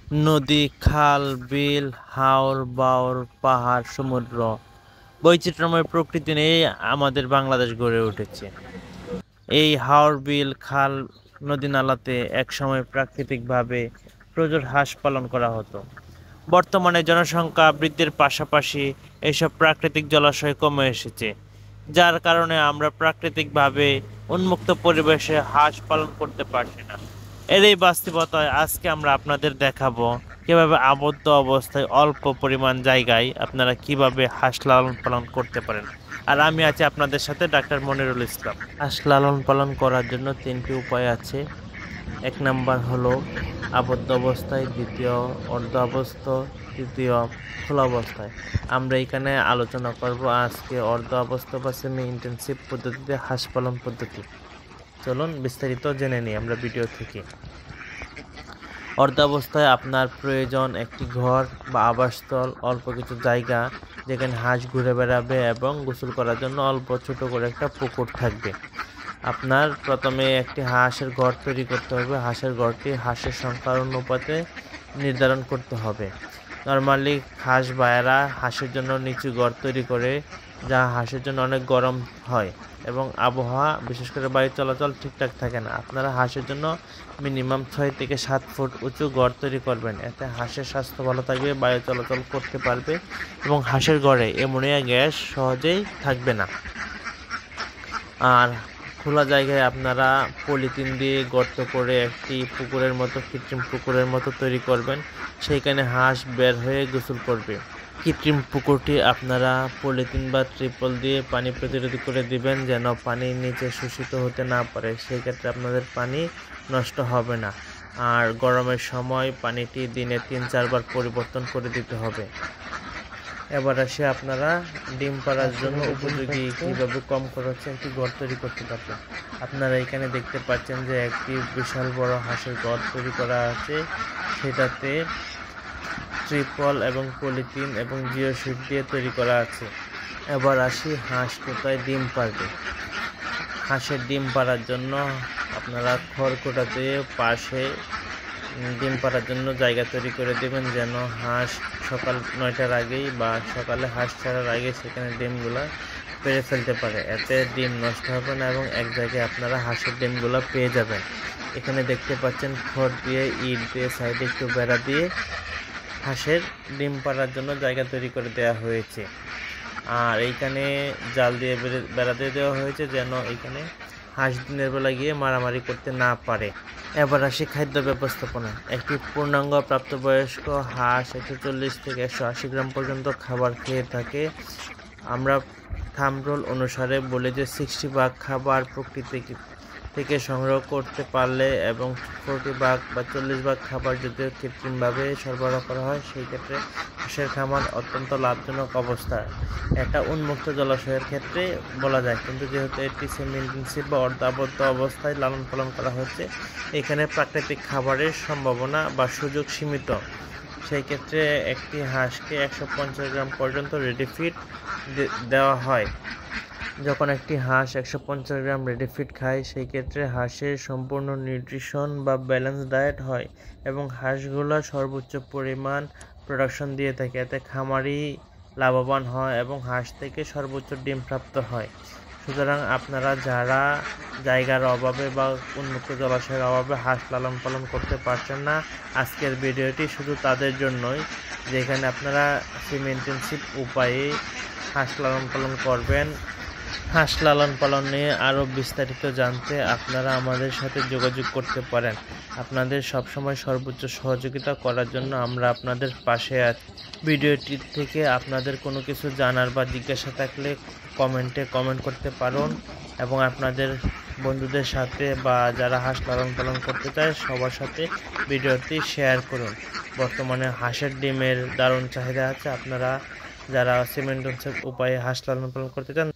নদী, খাল, বিল, হাওর, বাওর, পাহাড়, সমুদ্র, বৈচিত্র্যময় প্রকৃতি নিয়ে আমাদের বাংলাদেশ গড়ে উঠেছে। এই হাওর, বিল, খাল, নদী নালাতে একসময় প্রাকৃতিকভাবে প্রচুর হাঁস পালন করা হতো। বর্তমানে জনসংখ্যা বৃদ্ধির পাশাপাশি এইসব প্রাকৃতিক জলাশয় কমে এসেছে, যার কারণে আমরা প্রাকৃতিকভাবে উন্মুক্ত পরিবেশে হাঁস পালন করতে পারছি না। এর এই বাস্তবতায় আজকে আমরা আপনাদের দেখাবো কিভাবে আবদ্ধ অবস্থায় অল্প পরিমাণ জায়গায় আপনারা কিভাবে হাঁস লালন পালন করতে পারেন। আর আমি আছি আপনাদের সাথে ডাক্তার মনিরুল ইসলাম। হাঁস লালন পালন করার জন্য তিনটি উপায় আছে। এক নাম্বার হলো আবদ্ধ অবস্থায়, দ্বিতীয় অর্ধ অবস্থ, তৃতীয় খোলা অবস্থায়। আমরা এখানে আলোচনা করব আজকে অর্ধ অবস্থা বা সেমি ইন্টেন্সিভ পদ্ধতিতে হাঁস পালন পদ্ধতি। চলুন বিস্তারিত জেনে নিই আমরা ভিডিও থেকে। অর্ধাবস্থায় আপনার প্রয়োজন একটি ঘর বা আবাসস্থল, অল্প কিছু জায়গা যেখানে হাঁস ঘুরে বেড়াবে এবং গোসল করার জন্য অল্প ছোট করে একটা পুকুর থাকবে। আপনার প্রথমে একটি হাঁসের ঘর তৈরি করতে হবে। হাঁসের ঘরটি হাঁসের সংখ্যার অনুপাতে নির্ধারণ করতে হবে। নর্মালি হাঁস ভাইয়েরা হাঁসের জন্য নিচু ঘর তৈরি করে, যা হাঁসের জন্য অনেক গরম হয় এবং আবহাওয়া বিশেষ করে বায়ু চলাচল ঠিকঠাক থাকে না। আপনারা হাঁসের জন্য মিনিমাম 6 থেকে 7 ফুট উঁচু ঘর তৈরি করবেন। এতে হাঁসের স্বাস্থ্য ভালো থাকবে, বায়ু চলাচল করতে পারবে এবং হাঁসের ঘরে অ্যামোনিয়া গ্যাস সহজেই থাকবে না। আর খোলা জায়গায় আপনারা পলিথিন দিয়ে গর্ত করে একটি পুকুরের মতো, কৃত্রিম পুকুরের মতো তৈরি করবেন। সেইখানে হাঁস বের হয়ে গোসল করবে। কৃত্রিম পুকুরটি আপনারা পলিথিন বা ত্রিপল দিয়ে পানি প্রতিরোধী করে দিবেন, যেন পানির নিচে শোষিত হতে না পারে। সেই ক্ষেত্রে আপনাদের পানি নষ্ট হবে না। আর গরমের সময় পানিটি দিনে 3-4 বার পরিবর্তন করে দিতে হবে। এবার আসে আপনারা ডিম পাড়ার জন্য উপযোগী কীভাবে কম খরচে একটি ঘর তৈরি করতে পারবেন। আপনারা এখানে দেখতে পাচ্ছেন যে একটি বিশাল বড় হাঁসের ঘর তৈরি করা আছে। সেটাতে ত্রিপল এবং পলিথিন এবং জিও শিট দিয়ে তৈরি করা আছে। এবার আসি হাঁস কোথায় ডিম পাড়বে। হাঁসের ডিম পাড়ার জন্য আপনারা খড়কুটাতে পাশে ডিম পাড়ার জন্য জায়গা তৈরি করে দেবেন, যেন হাঁস সকাল 9টার আগেই বা সকালে হাঁস ছাড়ার আগে সেখানে ডিমগুলো পেড়ে ফেলতে পারে। এতে ডিম নষ্ট হবে না এবং এক জায়গায় আপনারা হাঁসের ডিমগুলো পেয়ে যাবেন। এখানে দেখতে পাচ্ছেন খড় দিয়ে, ইট দিয়ে, সাইডে একটু বেড়া দিয়ে হাঁসের ডিম পাড়ার জন্য জায়গা তৈরি করে দেওয়া হয়েছে। আর এইখানে জাল দিয়ে বেড়া দিয়ে দেওয়া হয়েছে, যেন এইখানে হাঁস দিনের বেলা গিয়ে মারামারি করতে না পারে। এবার আসি খাদ্য ব্যবস্থাপনা। একটি পূর্ণাঙ্গ প্রাপ্তবয়স্ক হাঁস 140 থেকে 180 গ্রাম পর্যন্ত খাবার খেয়ে থাকে। আমরা থাম্ব রুল অনুসারে বলি যে 60 ভাগ খাবার প্রকৃতি থেকে সংগ্রহ করতে পারলে এবং 40 ভাগ বা 40 ভাগ খাবার যদি কৃত্রিমভাবে সরবরাহ করা হয়, সেই ক্ষেত্রে হাঁসের খামার অত্যন্ত লাভজনক অবস্থায়। এটা উন্মুক্ত জলাশয়ের ক্ষেত্রে বলা যায়, কিন্তু যেহেতু এটি সেমি ইন্টেন্সিভ বা অর্ধাবদ্ধ অবস্থায় লালন পালন করা হচ্ছে, এখানে প্রাকৃতিক খাবারের সম্ভাবনা বা সুযোগ সীমিত। সেই ক্ষেত্রে একটি হাঁসকে 150 গ্রাম পর্যন্ত রেডি ফিড দেওয়া হয়। যখন একটি হাঁস 150 গ্রাম রেডি ফিড খায়, সেই ক্ষেত্রে হাঁসের সম্পূর্ণ নিউট্রিশন বা ব্যালেন্স ডায়েট হয় এবং হাঁসগুলো সর্বোচ্চ পরিমাণ প্রোডাকশন দিয়ে থাকে। এতে খামারি লাভবান হয় এবং হাঁস থেকে সর্বোচ্চ ডিম প্রাপ্ত হয়। সুতরাং আপনারা যারা জায়গার অভাবে বা উন্মুক্ত জলাশয়ের অভাবে হাঁস লালন পালন করতে পারছেন না, আজকের ভিডিওটি শুধু তাদের জন্যই, যেখানে আপনারা সেমি ইন্টেন্সিভ উপায়ে হাঁস লালন পালন করবেন। হাঁস লালন পালন নিয়ে আরও বিস্তারিত জানতে আপনারা আমাদের সাথে যোগাযোগ করতে পারেন। আপনাদের সবসময় সর্বোচ্চ সহযোগিতা করার জন্য আমরা আপনাদের পাশে আছি। ভিডিওটি থেকে আপনাদের কোনো কিছু জানার বা জিজ্ঞাসা থাকলে কমেন্টে কমেন্ট করতে পারেন এবং আপনাদের বন্ধুদের সাথে বা যারা হাঁস লালন পালন করতে চায় সবার সাথে ভিডিওটি শেয়ার করুন। বর্তমানে হাঁসের ডিমের দারুণ চাহিদা আছে। আপনারা যারা সেমি ইন্টেন্সিভ উপায়ে হাঁস লালন পালন করতে চান